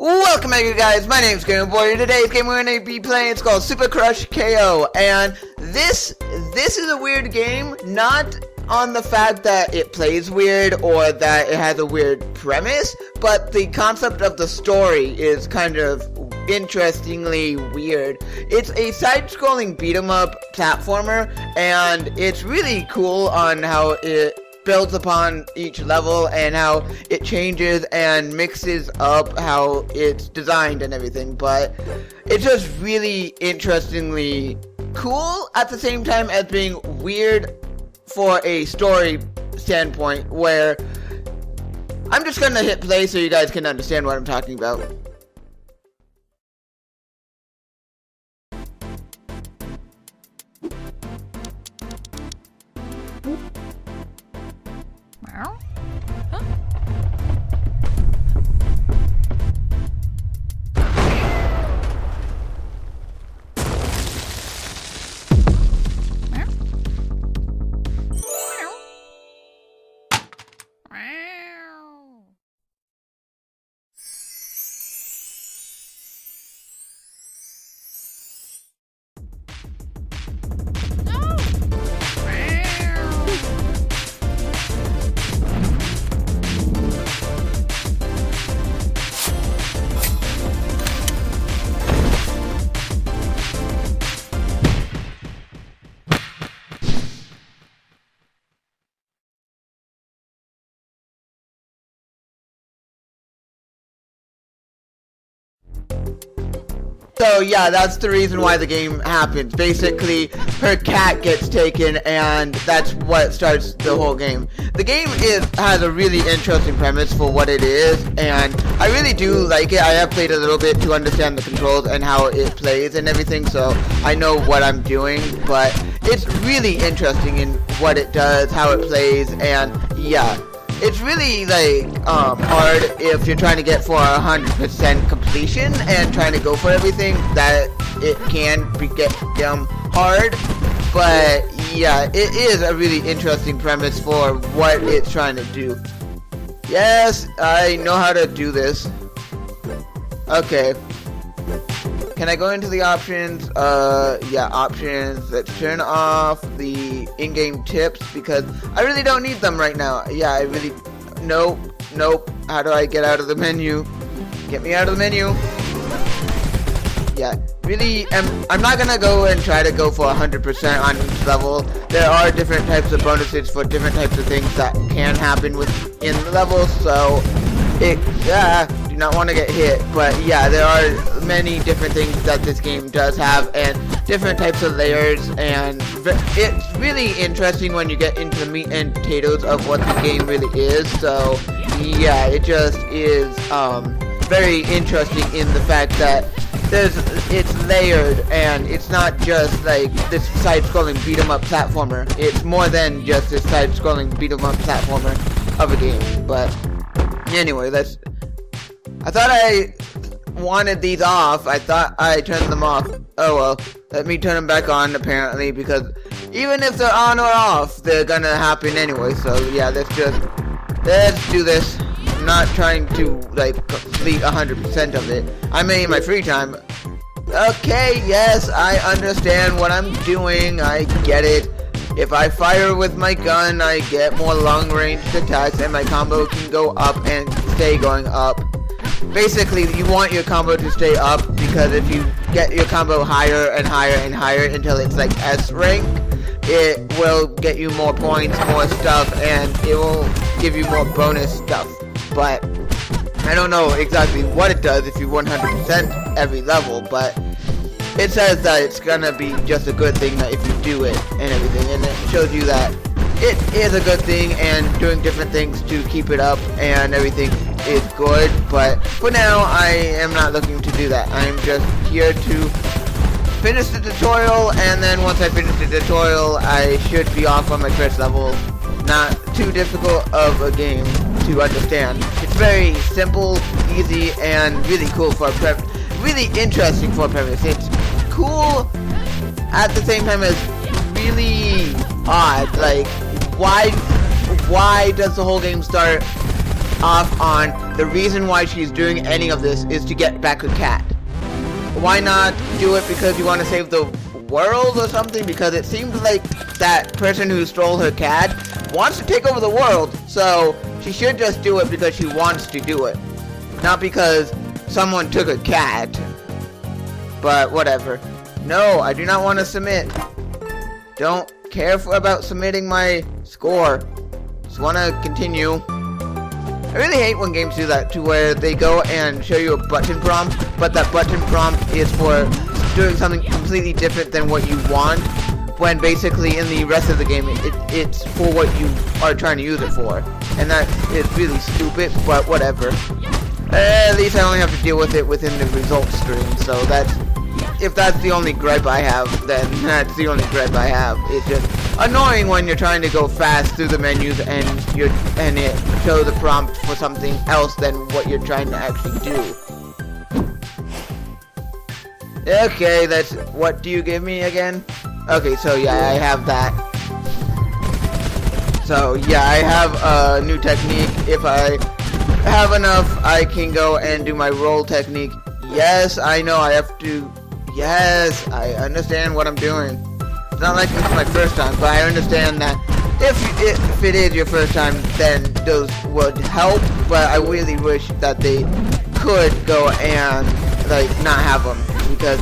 Welcome back, you guys. My name's GamerBoy, and today's game we're going to be playing, it's called Super Crush K.O. And this is a weird game, not on the fact that it plays weird or that it has a weird premise, but the concept of the story is kind of interestingly weird. It's a side-scrolling beat-em-up platformer, and it's really cool on how it builds upon each level and how it changes and mixes up how it's designed and everything, but it's just really interestingly cool at the same time as being weird for a story standpoint, where I'm just gonna hit play so you guys can understand what I'm talking about. So yeah, that's the reason why the game happens. Basically, her cat gets taken, and that's what starts the whole game. The game has a really interesting premise for what it is, and I really do like it. I have played a little bit to understand the controls and how it plays and everything, so I know what I'm doing, but it's really interesting in what it does, how it plays, and yeah. It's really hard if you're trying to get for 100% completion and trying to go for everything, that it can get hard. But yeah, it is a really interesting premise for what it's trying to do. Yes, I know how to do this. Okay. Can I go into the options? Yeah, options. Let's turn off the in-game tips because I really don't need them right now. Yeah, I really... Nope. How do I get out of the menu? Get me out of the menu. Yeah, really, I'm not gonna go and try to go for 100% on each level. There are different types of bonuses for different types of things that can happen within the level, so... do not want to get hit, but yeah, there are many different things that this game does have, and different types of layers, and it's really interesting when you get into the meat and potatoes of what the game really is. So yeah, it just is very interesting in the fact that it's layered, and it's not just like this side-scrolling beat-em-up platformer. It's more than just this side-scrolling beat-em-up platformer of a game. But anyway, I thought I wanted these off. I thought I turned them off. Oh well, let me turn them back on apparently, because even if they're on or off, they're gonna happen anyway. So yeah, let's do this. I'm not trying to complete 100% of it. I may in my free time. Okay, yes, I understand what I'm doing. I get it. If I fire with my gun, I get more long-range attacks, and my combo can go up and stay going up. Basically, you want your combo to stay up, because if you get your combo higher and higher and higher until it's like S rank, it will get you more points, more stuff, and it will give you more bonus stuff. But I don't know exactly what it does if you 100% every level, but it says that it's gonna be just a good thing that if you do it and everything, and it shows you that it is a good thing, and doing different things to keep it up and everything is good. But for now, I am not looking to do that. I'm just here to finish the tutorial, and then once I finish the tutorial, I should be off on my first level. Not too difficult of a game to understand. It's very simple, easy, and really cool for a really interesting for a premise. It's cool at the same time as really odd. Like, why does the whole game start off on the reason why she's doing any of this is to get back her cat. Why not do it because you want to save the world or something? Because it seems like that person who stole her cat wants to take over the world, so she should just do it because she wants to do it, not because someone took a cat. But whatever. No, I do not want to submit. Don't care about submitting my score. Just want to continue. I really hate when games do that, to where they go and show you a button prompt, but that button prompt is for doing something completely different than what you want, when basically in the rest of the game it's for what you are trying to use it for. And that is really stupid, but whatever. At least I only have to deal with it within the results screen, so if that's the only gripe I have, then that's the only gripe I have. It's just annoying when you're trying to go fast through the menus and it shows the prompt for something else than what you're trying to actually do. Okay, what do you give me again? Okay, so yeah, I have that. So yeah, I have a new technique. If I have enough, I can go and do my roll technique. Yes, I know I have to. Yes, I understand what I'm doing. It's not like this is my first time, but I understand that if it is your first time, then those would help. But I really wish that they could go and not have them, because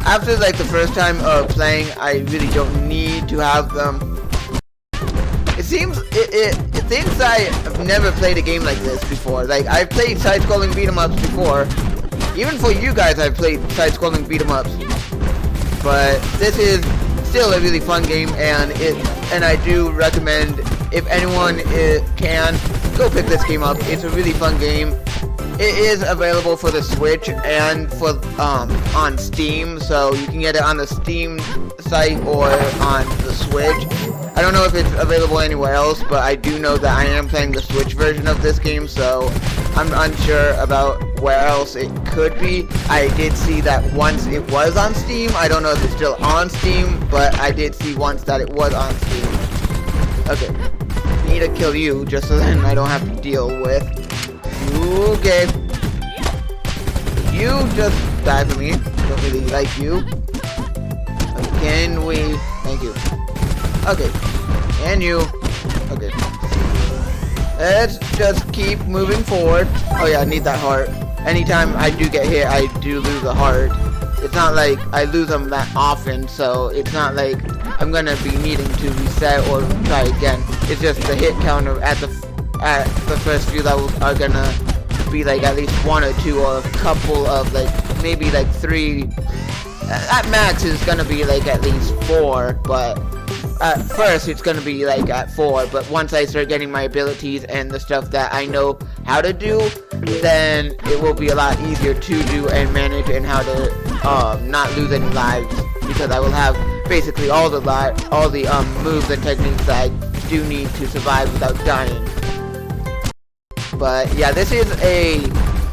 after the first time of playing, I really don't need to have them. It seems it thinks I've never played a game like this before. I've played side-scrolling beat-em-ups before. Even for you guys, I've played side-scrolling beat-em-ups. But this is still a really fun game, and I do recommend, if anyone can, go pick this game up. It's a really fun game. It is available for the Switch and for on Steam, so you can get it on the Steam site or on the Switch. I don't know if it's available anywhere else, but I do know that I am playing the Switch version of this game, so I'm unsure about where else it could be. I did see that once it was on Steam. I don't know if it's still on Steam, but I did see once that it was on Steam. Okay, need to kill you just so then I don't have to deal with. Okay. You just die for me. Don't really like you. Can we? Thank you. Okay. And you. Okay. Let's just keep moving forward. Oh yeah, I need that heart. Anytime I do get hit, I do lose a heart. It's not like I lose them that often, so it's not like I'm gonna be needing to reset or try again. It's just the hit counter at the first few levels are gonna be at least one or two, or a couple of maybe three. At max is gonna be at least four, but at first it's gonna be at 4, but once I start getting my abilities and the stuff that I know how to do, then it will be a lot easier to do and manage, and how to not lose any lives, because I will have basically all the moves and techniques that I do need to survive without dying. But yeah, this is a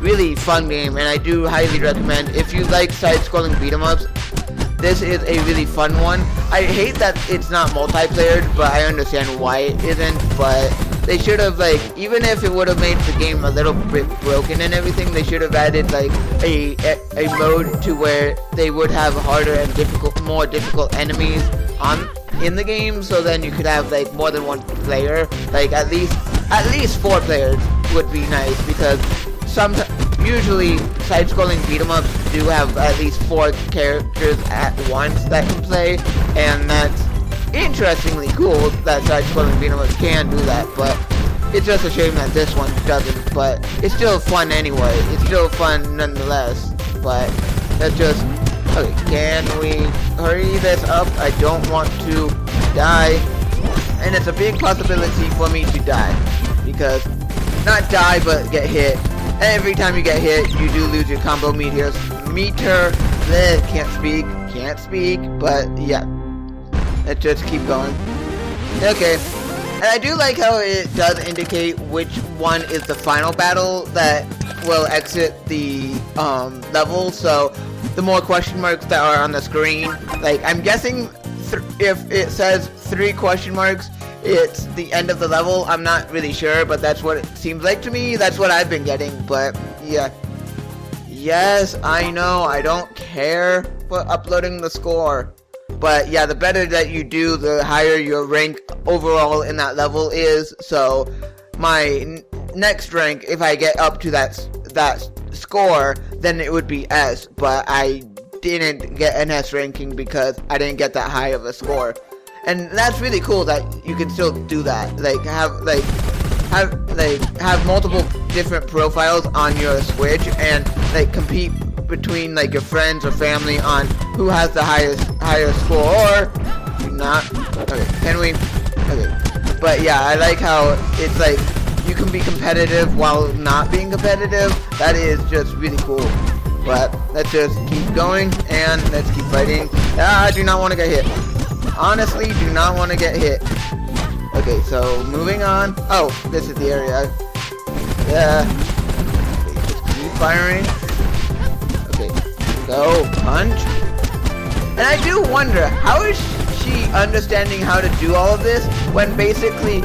really fun game, and I do highly recommend, if you like side-scrolling beat-em-ups, this is a really fun one. I hate that it's not multiplayer, but I understand why it isn't. But they should have, even if it would have made the game a little bit broken and everything, they should have added a mode to where they would have harder and more difficult enemies in the game, so then you could have more than one player. At least 4 players would be nice, because usually side-scrolling beat-em-ups do have at least 4 characters at once that can play, and that's interestingly cool that side-scrolling beat-em-ups can do that. But it's just a shame that this one doesn't, but it's still fun anyway. It's still fun nonetheless. But that's just... Okay, can we hurry this up? I don't want to die, and it's a big possibility for me to die, because not die but get hit. Every time you get hit, you do lose your combo meter. Can't speak, but yeah. Let's just keep going. Okay. And I do like how it does indicate which one is the final battle that will exit the level. So the more question marks that are on the screen, I'm guessing if it says 3 question marks, it's the end of the level. I'm not really sure, but that's what it seems like to me. That's what I've been getting, but yeah. Yes, I know, I don't care for uploading the score. But yeah, the better that you do, the higher your rank overall in that level is. So my next rank, if I get up to that score, then it would be S. But I didn't get an S ranking because I didn't get that high of a score. And that's really cool that you can still do that. Have multiple different profiles on your Switch and like compete between like your friends or family on who has the higher score, or not. Okay, can we? Okay, but yeah, I like how it's like you can be competitive while not being competitive. That is just really cool. But let's just keep going and let's keep fighting. I do not want to get hit. Honestly, do not want to get hit. Okay, so moving on. Oh, this is the area. Yeah. Okay, just keep firing. Okay, go punch. And I do wonder, how is she understanding how to do all of this when basically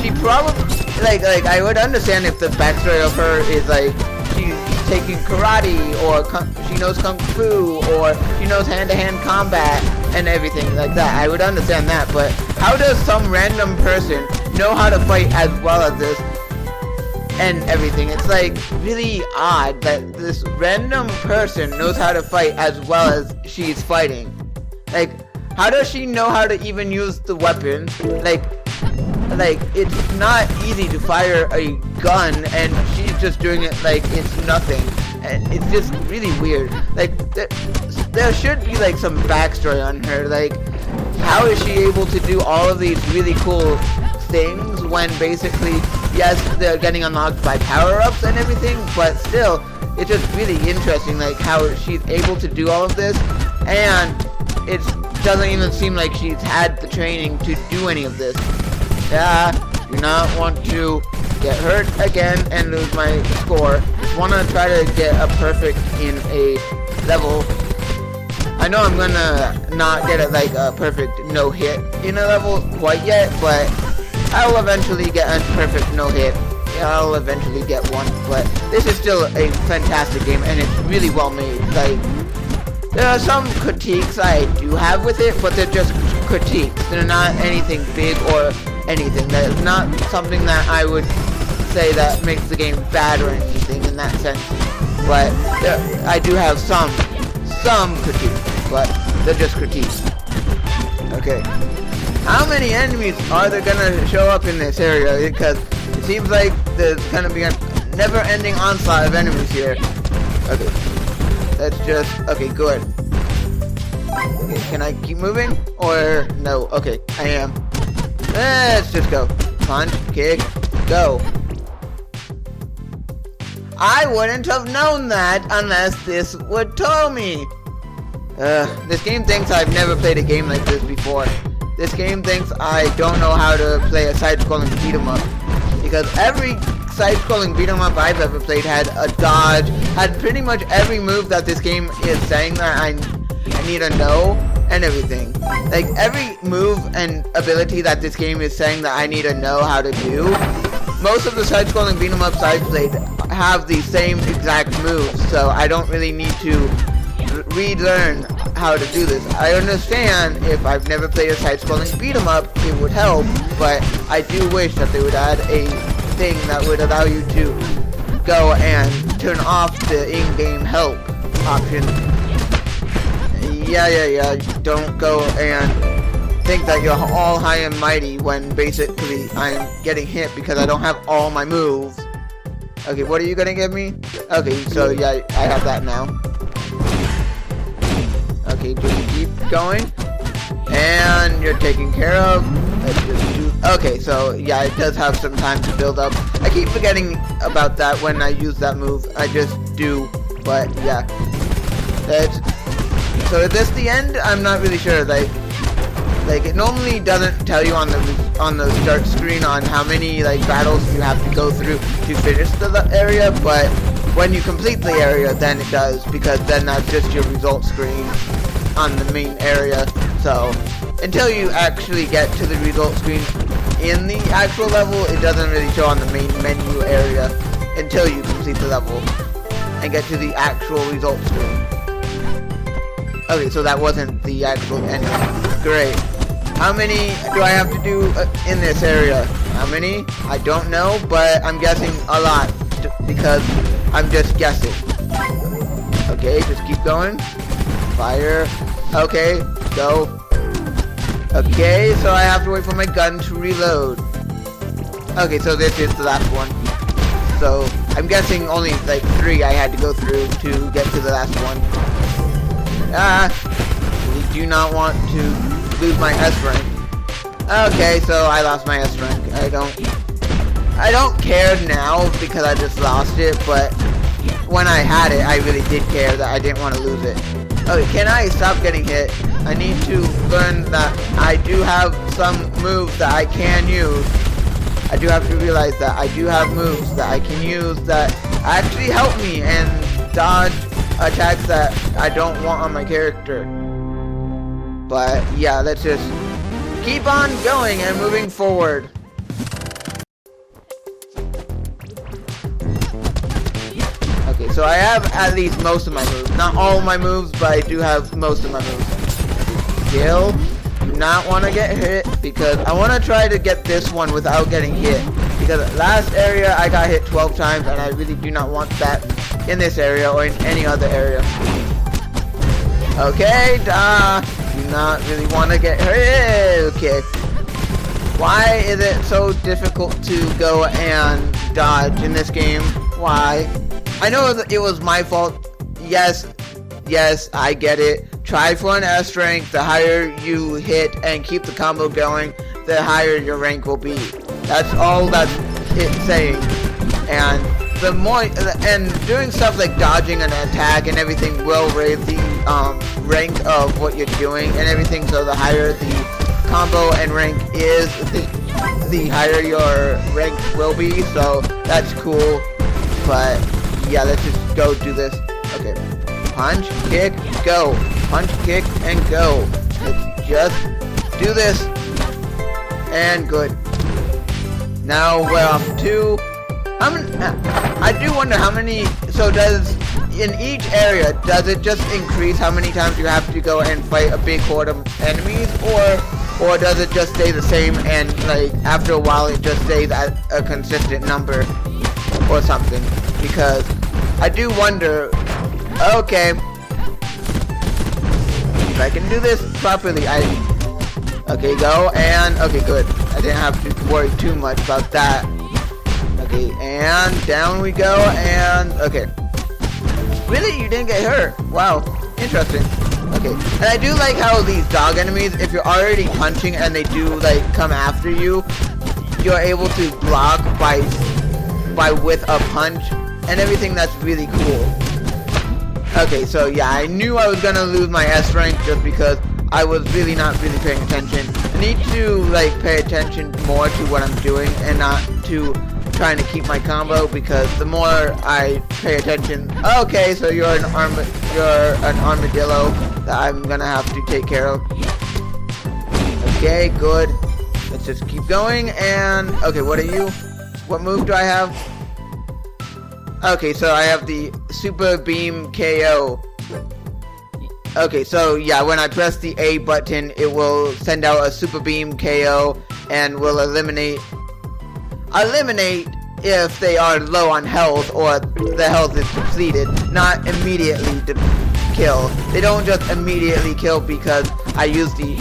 she probably like I would understand if the backstory of her is like she's taking karate, or she knows kung fu, or she knows hand-to-hand combat and everything like that. I would understand that, but how does some random person know how to fight as well as this and everything? It's like really odd that this random person knows how to fight as well as she's fighting. Like, how does she know how to even use the weapon? Like it's not easy to fire a gun and she's just doing it like it's nothing. And it's just really weird. Like there should be like some backstory on her. Like, how is she able to do all of these really cool things when basically, yes, they're getting unlocked by power-ups and everything, but still, it's just really interesting like how she's able to do all of this, and it doesn't even seem like she's had the training to do any of this. Yeah, do not want to get hurt again and lose my score. Just want to try to get a perfect in a level. I know I'm gonna not get a perfect no hit in a level quite yet, but I'll eventually get a perfect no hit. Yeah, I'll eventually get one, but this is still a fantastic game and it's really well made. Like, there are some critiques I do have with it, but they're just critiques. They're not anything big or anything. That is not something that I would say that makes the game bad or anything in that sense. But I do have some critiques, but they're just critiques. Okay. How many enemies are there gonna show up in this area? Because it seems like there's gonna be a never-ending onslaught of enemies here. Okay. Let's just... Okay, good. Okay, can I keep moving? Or... No. Okay, I am. Let's just go. Punch, kick, go. I wouldn't have known that unless this would tell me. This game thinks I've never played a game like this before. This game thinks I don't know how to play a side-scrolling beat-em-up. Because every side-scrolling beat-em-up I've ever played had a dodge, had pretty much every move that this game is saying that I need to know, and everything. Like, every move and ability that this game is saying that I need to know how to do, most of the side-scrolling beat-em-ups I've played have the same exact moves, so I don't really need to relearn how to do this. I understand if I've never played a side-scrolling beat-em-up, it would help, but I do wish that they would add a thing that would allow you to go and turn off the in-game help option. Yeah, don't go and think that you're all high and mighty when basically I'm getting hit because I don't have all my moves. Okay, what are you gonna give me? Okay, so yeah, I have that now. Okay, just keep going. And you're taken care of. Let's just do... Okay, so yeah, it does have some time to build up. I keep forgetting about that when I use that move. I just do, but yeah. So is this the end? I'm not really sure. Like it normally doesn't tell you on the start screen on how many like battles you have to go through to finish the area, but when you complete the area, then it does, because then that's just your result screen on the main area. So until you actually get to the result screen in the actual level, it doesn't really show on the main menu area until you complete the level and get to the actual results screen. Okay, so that wasn't the actual ending. Great. How many do I have to do in this area? How many? I don't know, but I'm guessing a lot because I'm just guessing. Okay, just keep going. Fire. Okay, go. Okay, so I have to wait for my gun to reload. Okay, so this is the last one. So I'm guessing only like 3 I had to go through to get to the last one. We do not want to lose my S rank. Okay, so I lost my S rank. I don't care now because I just lost it, but when I had it, I really did care that I didn't want to lose it. Okay, can I stop getting hit? I need to learn that I do have some moves that I can use. I do have to realize that I do have moves that I can use that actually help me and dodge attacks that I don't want on my character. But yeah, let's just keep on going and moving forward. Okay, so I have at least most of my moves. Not all my moves, but I do have most of my moves. Kill. Do not want to get hit because I want to try to get this one without getting hit. Because last area I got hit 12 times and I really do not want that in this area or in any other area. Okay, do not really want to get hit. Okay. Why is it so difficult to go and dodge in this game? Why? I know that it was my fault. Yes, I get it. Try for an S rank. The higher you hit and keep the combo going, the higher your rank will be. That's all that it's saying. And the more, and doing stuff like dodging an attack and everything will raise the rank of what you're doing and everything. So the higher the combo and rank is, the higher your rank will be. So that's cool. But yeah, let's just go do this. Okay. Punch, kick, go. Punch, kick, and go. Let's just do this. And good. Now we're off to... I do wonder how many... So does... In each area, does it just increase how many times you have to go and fight a big horde of enemies? Or does it just stay the same and, like, after a while it just stays at a consistent number? Or something? Because I do wonder... Okay. If I can do this properly, okay, go, and, okay, good. I didn't have to worry too much about that. Okay, and down we go, and, okay. Really? You didn't get hurt? Wow. Interesting. Okay. And I do like how these dog enemies, if you're already punching and they do, like, come after you, you're able to block by with a punch and everything. That's really cool. Okay, so yeah, I knew I was gonna lose my S rank just because I was really not paying attention. I need to, like, pay attention more to what I'm doing and not to trying to keep my combo, because the more I pay attention... Okay, so you're an armadillo that I'm gonna have to take care of. Okay, good. Let's just keep going, and... Okay, what are you? What move do I have? Okay, so I have the Super Beam KO. Okay, so yeah, when I press the A button, it will send out a Super Beam KO and will eliminate if they are low on health or the health is depleted, not immediately kill. They don't just immediately kill because I use the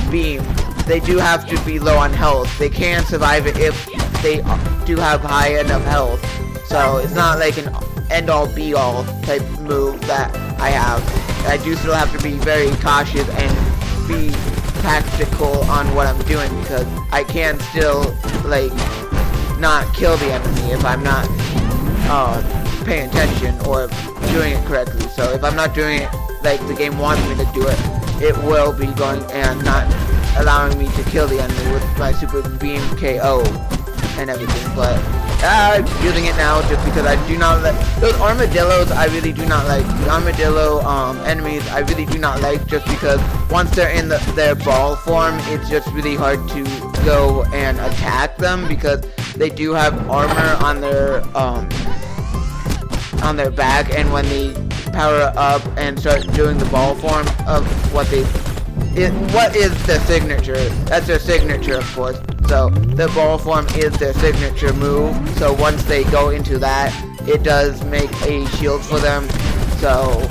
beam. They do have to be low on health. They can survive it if they do have high enough health. So it's not like an end-all be-all type move that I have. I do still have to be very cautious and be tactical on what I'm doing, because I can still, like, not kill the enemy if I'm not paying attention or doing it correctly. So if I'm not doing it like the game wants me to do it, it will be going and not allowing me to kill the enemy with my Super Beam KO and everything. But Using it now just because I do not like those armadillos. I really do not like the armadillo enemies. I really do not like just because once they're in their ball form, it's just really hard to go and attack them because they do have armor on their back, and when they power up and start doing the ball form of what is their signature? That's their signature, of course. So the ball form is their signature move. So once they go into that, it does make a shield for them. So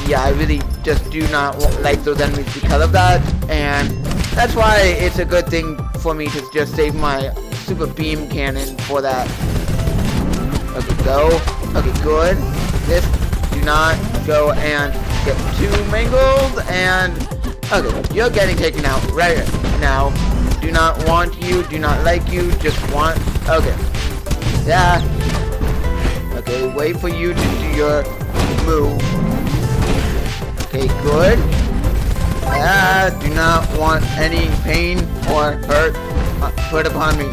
yeah, I really just do not like those enemies because of that, and that's why it's a good thing for me to just save my super beam cannon for that. Okay, go. Okay, good. This, do not go and get too mangled, and okay, you're getting taken out right now. Do not want you, do not like you, just want, okay. Yeah. Okay, wait for you to do your move. Okay, good. Do not want any pain or hurt put upon me.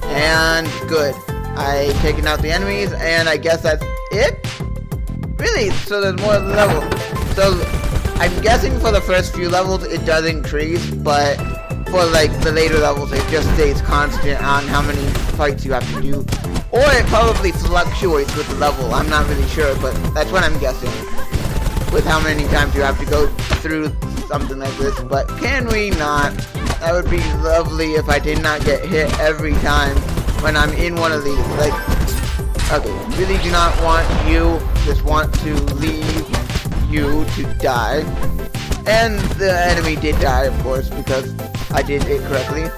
And good. I've taken out the enemies, and I guess that's it? Really? So there's more levels. So I'm guessing for the first few levels it does increase, but for like the later levels it just stays constant on how many fights you have to do. Or it probably fluctuates with the level. I'm not really sure, but that's what I'm guessing. With how many times you have to go through something like this. But can we not? That would be lovely if I did not get hit every time when I'm in one of these. Like, okay, really do not want you. Just want to leave you to die. And the enemy did die, of course, because I did it correctly.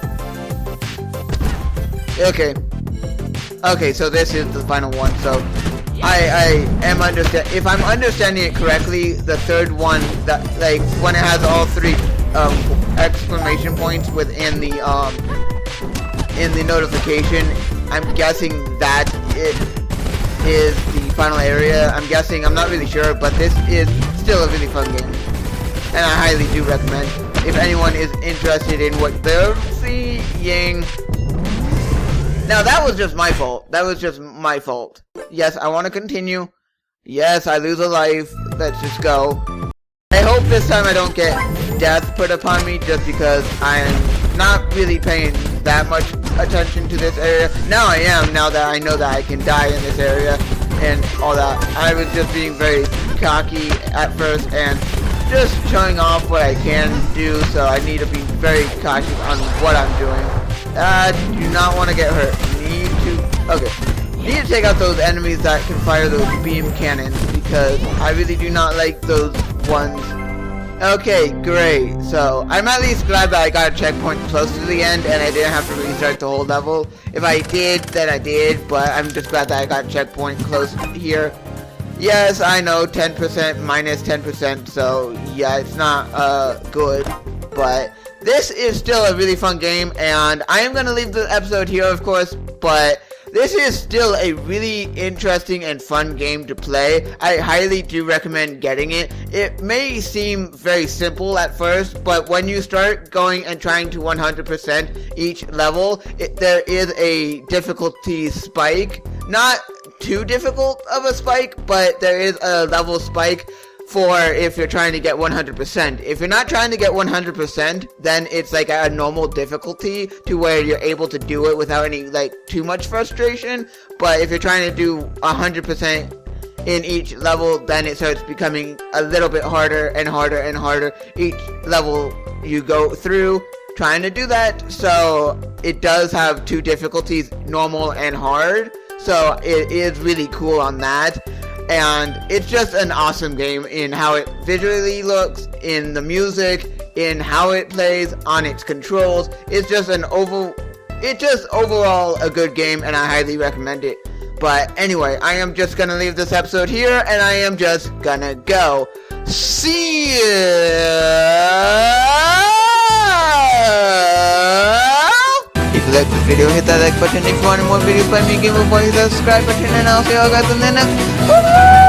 Okay. Okay, so this is the final one. So I am if I'm understanding it correctly, the third one, that like when it has all three exclamation points within the in the notification, I'm guessing that it is the final area. I'm guessing, I'm not really sure, but this is still a really fun game, and I highly do recommend if anyone is interested in what they're seeing. Now that was just my fault. That was just my fault. Yes, I want to continue. Yes, I lose a life. Let's just go. I hope this time I don't get death put upon me just because I'm not really paying that much attention to this area. Now I am, now that I know that I can die in this area and all that. I was just being very cocky at first and just showing off what I can do, so I need to be very cautious on what I'm doing. Do not want to get hurt. Need to take out those enemies that can fire those beam cannons, because I really do not like those ones. Okay, great. So I'm at least glad that I got a checkpoint close to the end and I didn't have to restart the whole level. If I did, then I did, but I'm just glad that I got a checkpoint close here. Yes, I know, 10% minus 10%, so yeah, it's not good, but this is still a really fun game, and I am going to leave the episode here, of course, but this is still a really interesting and fun game to play. I highly do recommend getting it. It may seem very simple at first, but when you start going and trying to 100% each level, there is a difficulty spike. Not too difficult of a spike, but there is a level spike for if you're trying to get 100%. If you're not trying to get 100%, then it's like a normal difficulty to where you're able to do it without any like too much frustration. But if you're trying to do 100% in each level, then it starts becoming a little bit harder and harder and harder each level you go through trying to do that. So it does have two difficulties, normal and hard. So it is really cool on that. And it's just an awesome game in how it visually looks, in the music, in how it plays, on its controls. It's just overall a good game, and I highly recommend it. But anyway, I am just gonna leave this episode here, and I am just gonna go. See ya! If you like this video, hit that like button. If you want more videos by me, GamerBoy, hit that subscribe button, and I'll see you all guys in the next one.